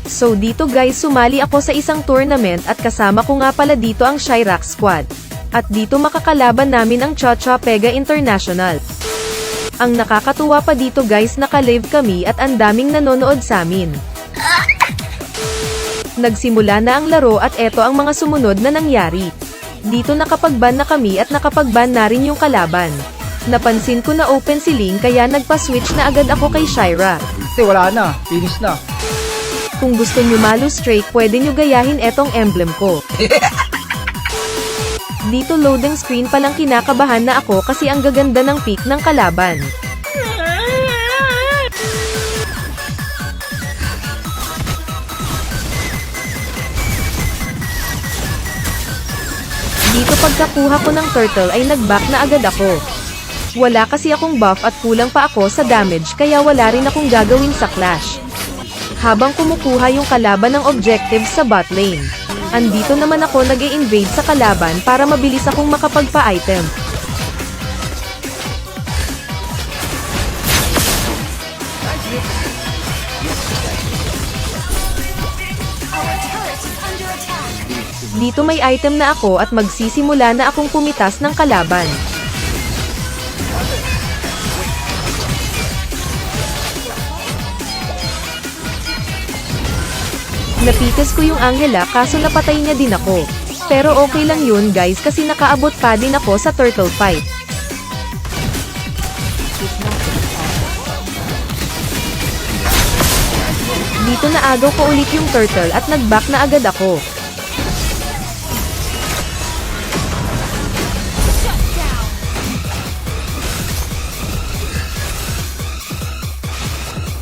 So dito guys, sumali ako sa isang tournament at kasama ko nga pala dito ang Chirac Squad. At dito makakalaban namin ang Cha-Cha Pega International. Ang nakakatuwa pa dito guys, naka-live kami at ang daming nanonood sa amin. Nagsimula na ang laro at eto ang mga sumunod na nangyari. Dito nakapag-ban na kami at nakapag-ban na rin yung kalaban. Napansin ko na open si Ling kaya nagpa-switch na agad ako kay Shira. Wala na, finish na. Kung gusto nyo malo straight, pwede nyo gayahin etong emblem ko. Dito loading screen palang kinakabahan na ako kasi ang gaganda ng pick ng kalaban. Dito pagkakuha ko ng turtle ay nag-back na agad ako. Wala kasi akong buff at kulang pa ako sa damage kaya wala rin akong gagawin sa clash. Habang kumukuha yung kalaban ng objectives sa bot lane. Andito naman ako nag-i-invade sa kalaban para mabilis akong makapagpa-item. Dito may item na ako at magsisimula na akong pumitas ng kalaban. Napitas ko yung Angela kaso napatay niya din ako. Pero okay lang yun guys kasi nakaabot pa din ako sa turtle fight. Dito naagaw ko ulit yung turtle at nag-back na agad ako.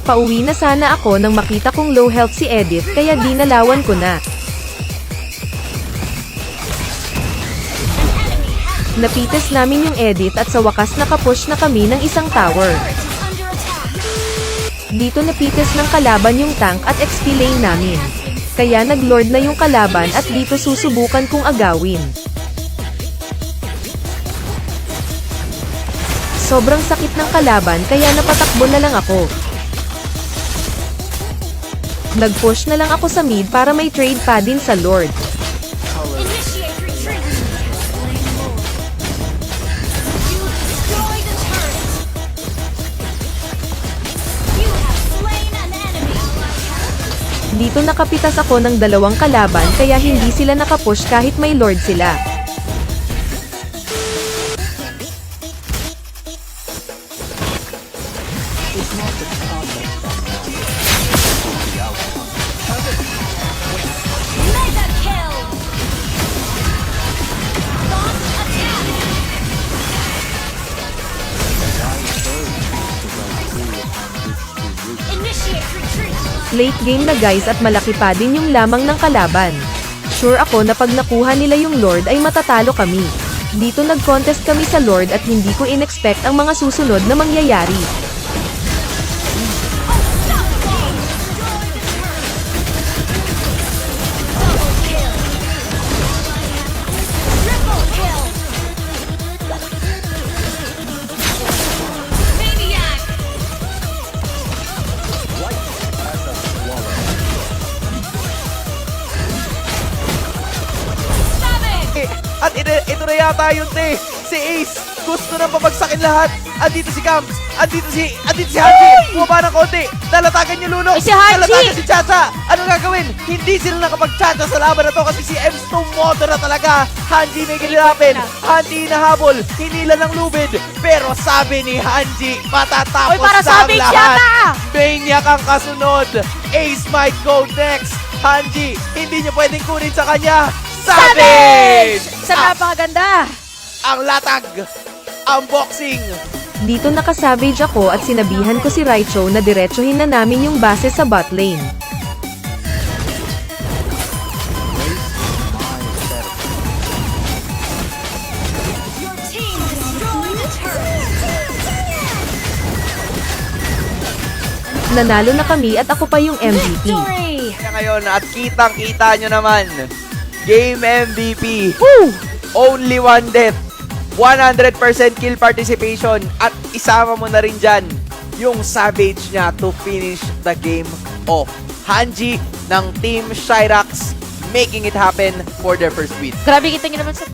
Pauwi na sana ako nang makita kong low health si Edith kaya dinalawan ko na. Napitas namin yung Edith at sa wakas nakapush na kami ng isang tower. Dito napitas ng kalaban yung tank at XP lane namin. Kaya nag-lord na yung kalaban at dito susubukan kong agawin. Sobrang sakit ng kalaban kaya napatakbo na lang ako. Nag-push na lang ako sa mid para may trade pa din sa Lord. Dito nakapitas ako ng dalawang kalaban kaya hindi sila nakapush kahit may Lord sila. Late game na guys at malaki pa din yung lamang ng kalaban. Sure ako na pag nakuha nila yung Lord ay matatalo kami. Dito nag-contest kami sa Lord at hindi ko in-expect ang mga susunod na mangyayari. At ito na yata yun, te. Si Ace, gusto nang papagsakin lahat. Andito si Camps, andito si Haji. Bumaba ng konti. Dalatagan niyo Luno. Si Haji! Dalatagan si Chacha. Ano gagawin? Hindi sila nakapag-Chacha sa laban na to kasi si Ems tumoto na talaga. Hanji may gilirapin. Hanji nahabol. Hinila ng lubid. Pero sabi ni Hanji, matatapos Oy, para sa Savage lahat. yata! Maniac ang kasunod. Ace might go next. Hanji, hindi niyo pwedeng kunin sa kanya. Savage! Sa napakaganda! Ang latag! Ang boxing! Dito naka-savage ako at sinabihan ko si Raicho na diretsuhin na namin yung base sa bot lane. Nanalo na kami at ako pa yung MVP. Kaya ngayon, at kitang-kita nyo naman, Game MVP. Woo! Only one death. 100% kill participation. At isama mo na rin dyan yung Savage niya to finish the game off. Hanji ng Team Shirax making it happen for their first win. Grabe kita nyo naman sa